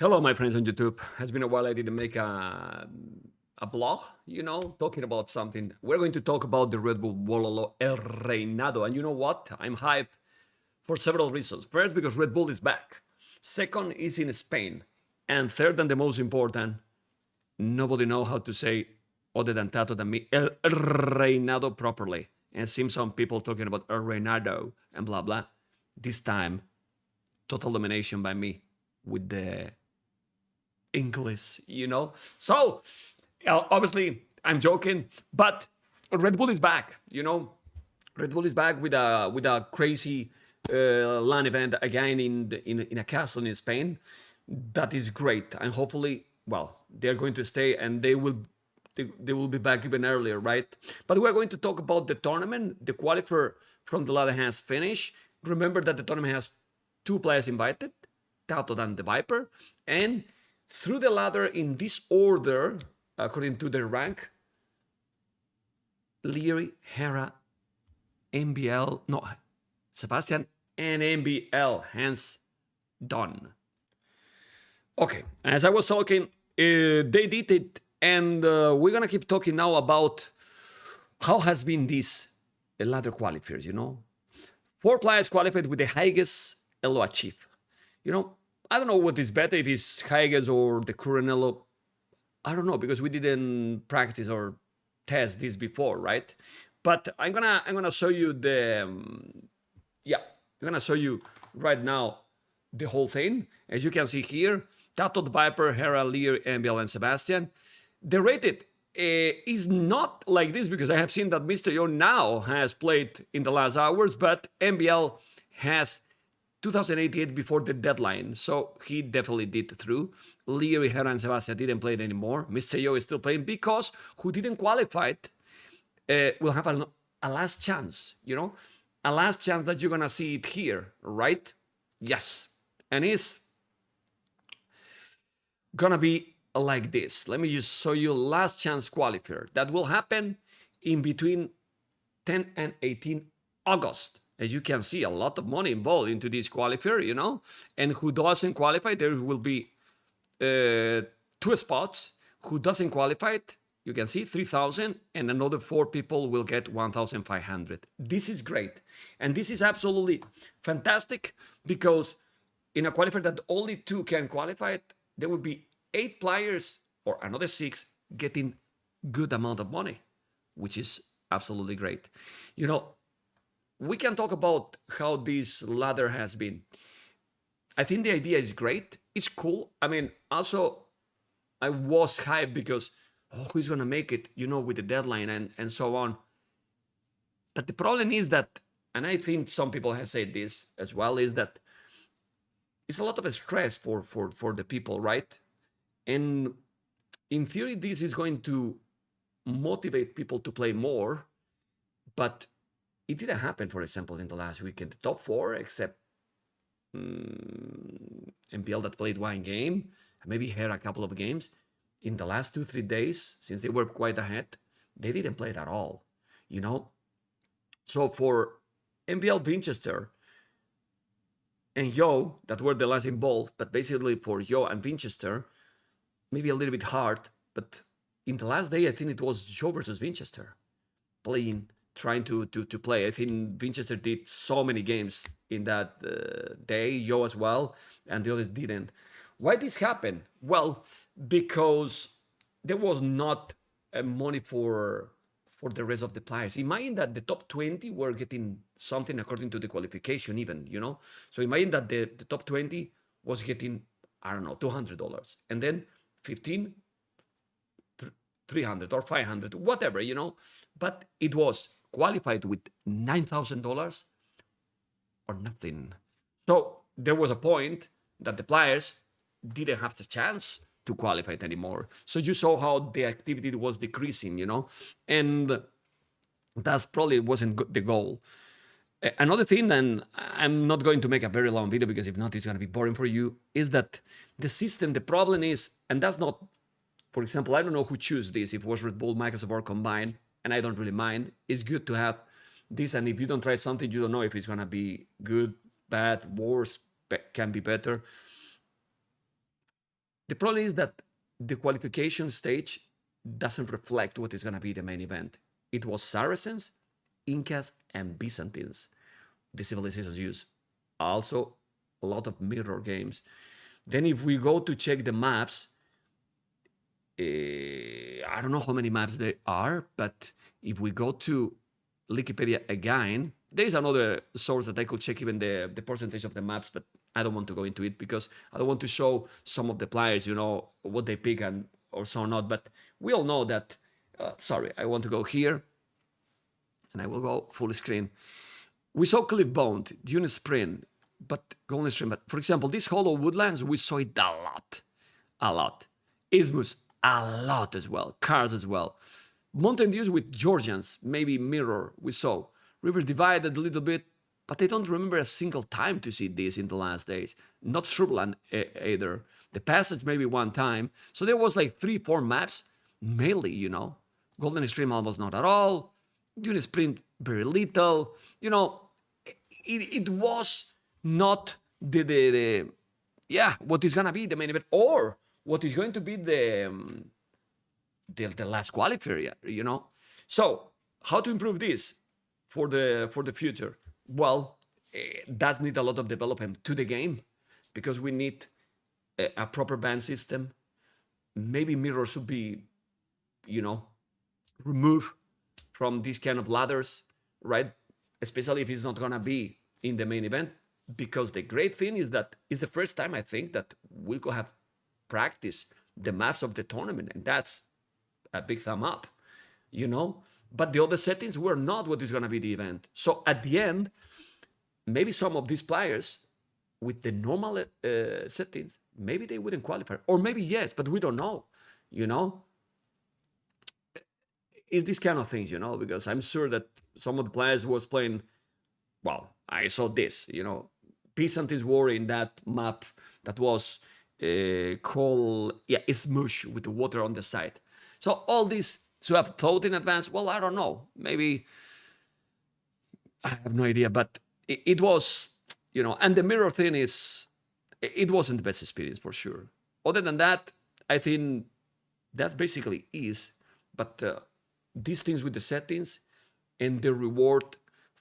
Hello, my friends on YouTube. Has been a while I didn't make a vlog, talking about something. We're going to talk about the Red Bull Bololo El Reinado. And you know what? I'm hyped for several reasons. First, because Red Bull is back. Second, is in Spain. And third, and the most important, nobody know how to say other than Tato than me, El Reinado properly. And seems some people talking about El Reinado and blah, blah. This time, total domination by me with the English. So, obviously, I'm joking, but Red Bull is back. Red Bull is back with a crazy LAN event again in a castle in Spain. That is great, and hopefully, well, they're going to stay, and they will be back even earlier, right? But we're going to talk about the tournament. The qualifier from the ladder has finished. Remember that the tournament has 2 players invited, Tato and the Viper, and through the ladder in this order, according to their rank, Leary, Hera, MBL, no, Sebastian, and MBL, hence done. Okay, as I was talking, they did it, and we're gonna keep talking now about how has been this ladder qualifiers, 4 players qualified with the highest elo achieved. I don't know what is better, if it's highest or the current elo. I don't know, because we didn't practice or test this before, right? But I'm gonna show you I'm gonna show you right now the whole thing. As you can see here, Tato, Viper, Hera, Lear, MBL, and Sebastian. The rated is not like this, because I have seen that Mr. Yo now has played in the last hours, but MBL has 2088 before the deadline, so he definitely did through. Leary, Hera, and Sebastian didn't play it anymore. Mr. Yo is still playing, because who didn't qualify will have a last chance, a last chance that you're gonna see it here, right? Yes, and it's gonna be like this. Let me just show you last chance qualifier. That will happen in between 10 and 18 August. As you can see, a lot of money involved into this qualifier, and who doesn't qualify, there will be 2 spots. Who doesn't qualify, you can see 3,000, and another 4 people will get 1,500. This is great, and this is absolutely fantastic, because in a qualifier that only 2 can qualify, there will be 8 players or another 6 getting good amount of money, which is absolutely great. We can talk about how this ladder has been. I think the idea is great. It's cool. I mean, also, I was hyped because, who's going to make it, with the deadline and so on. But the problem is that, and I think some people have said this as well, is that it's a lot of stress for the people, right? And in theory, this is going to motivate people to play more, but it didn't happen, for example, in the last weekend. The top 4, except MPL that played 1 game, maybe had a couple of games. In the last 2-3 days, since they were quite ahead, they didn't play it at all, So for MPL Winchester and Yo, that were the last involved, but basically for Yo and Winchester, maybe a little bit hard, but in the last day, I think it was Yo versus Winchester trying to play. I think Winchester did so many games in that day, Yo as well, and the others didn't. Why this happened? Well, because there was not money for the rest of the players. Imagine that the top 20 were getting something according to the qualification even, So imagine that the top 20 was getting, I don't know, $200. And then 15, 300 or 500, whatever, But it was qualified with $9,000 or nothing. So there was a point that the players didn't have the chance to qualify it anymore. So you saw how the activity was decreasing, and that's probably wasn't the goal. Another thing, and I'm not going to make a very long video, because if not, it's going to be boring for you, is that the system, the problem is, and that's not, for example, I don't know who chose this, if it was Red Bull, Microsoft, or combined, and I don't really mind. It's good to have this, and if you don't try something, you don't know if it's going to be good, bad, worse, can be better. The problem is that the qualification stage doesn't reflect what is going to be the main event. It was Saracens, Incas, and Byzantines. The civilizations use also a lot of mirror games. Then if we go to check the maps, I don't know how many maps there are, but if we go to Wikipedia again, there is another source that I could check even the percentage of the maps, but I don't want to go into it because I don't want to show some of the players, what they pick and or so not. But we all know that. Sorry, I want to go here, and I will go full screen. We saw Cliffbone, Dune Sprint, but Golden Stream. But for example, this Hollow Woodlands, we saw it a lot. Isthmus, a lot as well. Cars as well. Mountain Dews with Georgians, maybe Mirror, we saw. River Divided a little bit, but I don't remember a single time to see this in the last days. Not Shrubland either. The Passage maybe one time. So there was like 3-4 maps, mainly, Golden Stream almost not at all. Dune Sprint, very little. It was not the what is gonna be the main event or what is going to be the last qualifier, So how to improve this for the future? Well, that need a lot of development to the game because we need a proper ban system. Maybe mirrors should be, removed from these kind of ladders, right? Especially if it's not gonna be in the main event. Because the great thing is that it's the first time I think that we could have practiced the maps of the tournament, and that's a big thumb up, But the other settings were not what is gonna be the event. So at the end, maybe some of these players with the normal settings, maybe they wouldn't qualify, or maybe yes, but we don't know, It's this kind of things, because I'm sure that some of the players was playing. Well, I saw this, Byzantines were in that map that was called Smush with the water on the side. So all this to have thought in advance. Well, I don't know. Maybe I have no idea, but it was, and the mirror thing it wasn't the best experience for sure. Other than that, I think that basically is. But these things with the settings and the reward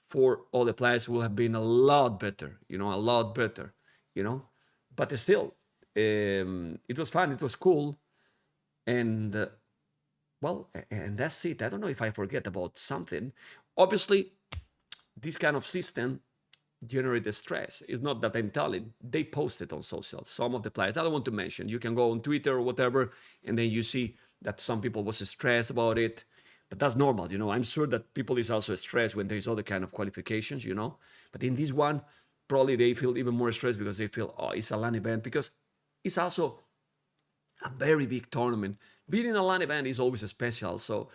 for all the players will have been a lot better, a lot better, But still, it was fun, it was cool, and and that's it. I don't know if I forget about something. Obviously, this kind of system generated stress. It's not that I'm telling. They posted on social. Some of the players, I don't want to mention. You can go on Twitter or whatever, and then you see that some people was stressed about it. But that's normal, I'm sure that people is also stressed when there's other kind of qualifications, But in this one, probably they feel even more stressed because they feel, it's a LAN event, because it's also a very big tournament. Being in a LAN event is always special. So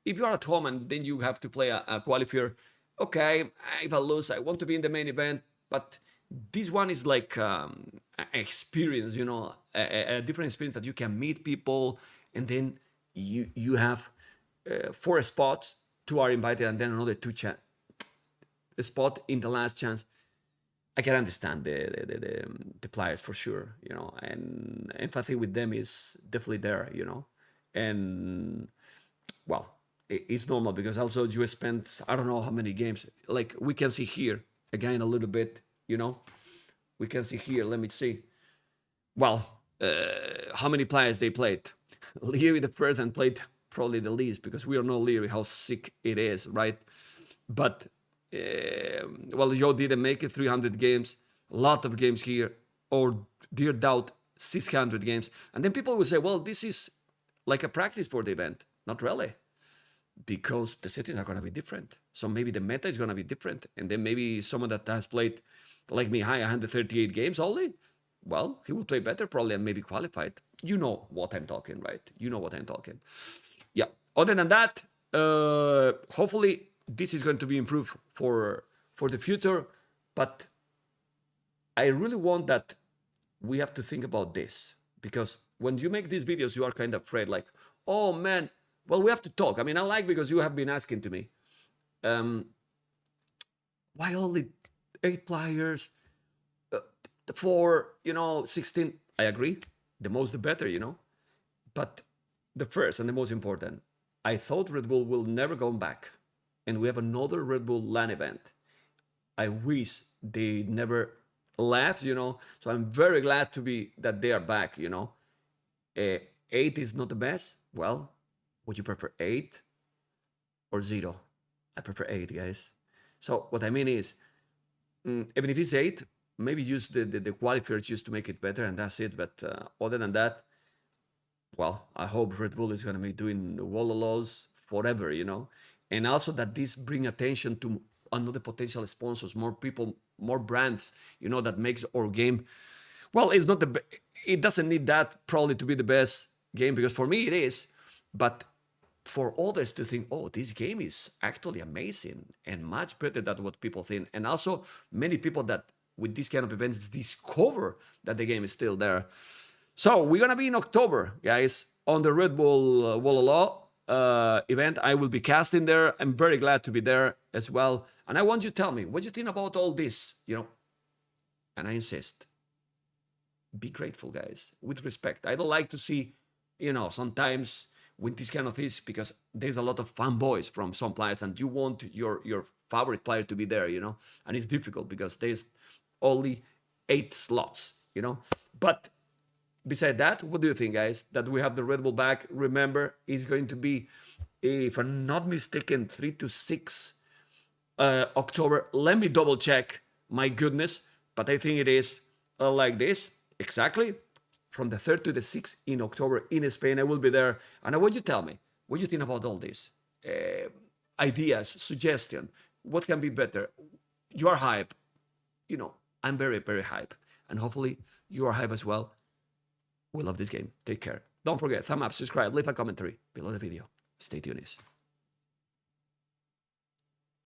if you're at home and then you have to play a qualifier, okay, if I lose, I want to be in the main event. But this one is like an experience, a different experience that you can meet people, and then you have 4 spots, 2 are invited, and then another 2 spot in the last chance. I can understand the players for sure, and empathy with them is definitely there, and well, it's normal because also you spent I don't know how many games. Like we can see here again a little bit, we can see here. Let me see. Well, how many players they played? Leary the first and played probably the least because we all know Leary how sick it is, right? But Joe didn't make it 300 games, a lot of games here, or dear doubt 600 games, and then people will say, well, this is like a practice for the event. Not really, because the settings are going to be different. So maybe the meta is going to be different, and then maybe someone that has played like me high 138 games only, well, he will play better probably and maybe qualified. You know what I'm talking, right? You know what I'm talking. Yeah. Other than that, hopefully this is going to be improved for the future. But I really want that we have to think about this, because when you make these videos, you are kind of afraid, like, oh man, well, we have to talk. I mean, I like, because you have been asking to me, why only 8 players for 16? I agree. The most, the better, you know. But the first and the most important, I thought Red Bull will never go back, and we have another Red Bull LAN event. I wish they never left, you know. So I'm very glad to be that they are back, you know. 8 is not the best. Well, would you prefer 8 or 0? I prefer 8, guys. So what I mean is, even if it's 8, maybe use the qualifiers just to make it better, and that's it. But other than that, well, I hope Red Bull is going to be doing Wololos forever, you know, and also that this bring attention to another potential sponsors, more people, more brands, you know, that makes our game. Well, it's not the. It doesn't need that probably to be the best game, because for me it is, but for others to think, oh, this game is actually amazing and much better than what people think, and also many people that with this kind of events discover that the game is still there. So we're gonna be in October, guys, on the Red Bull Wololo event. I will be casting there. I'm very glad to be there as well. And I want you to tell me what you think about all this, you know. And I insist, be grateful, guys, with respect. I don't like to see, you know, sometimes with this kind of things, because there's a lot of fanboys from some players, and you want your favorite player to be there, you know, and it's difficult because there's only 8 slots, you know. But beside that, what do you think, guys? That we have the Red Bull back. Remember, it's going to be, if I'm not mistaken, 3 to 6 October. Let me double check. My goodness, but I think it is like this exactly. From the 3rd to the 6th in October in Spain, I will be there, and I want you to tell me what you think about all this. Ideas, suggestion, what can be better? You are hype. You know, I'm very, very hype, and hopefully you are hype as well. We love this game. Take care. Don't forget, thumb up, subscribe, leave a commentary below the video. Stay tuned.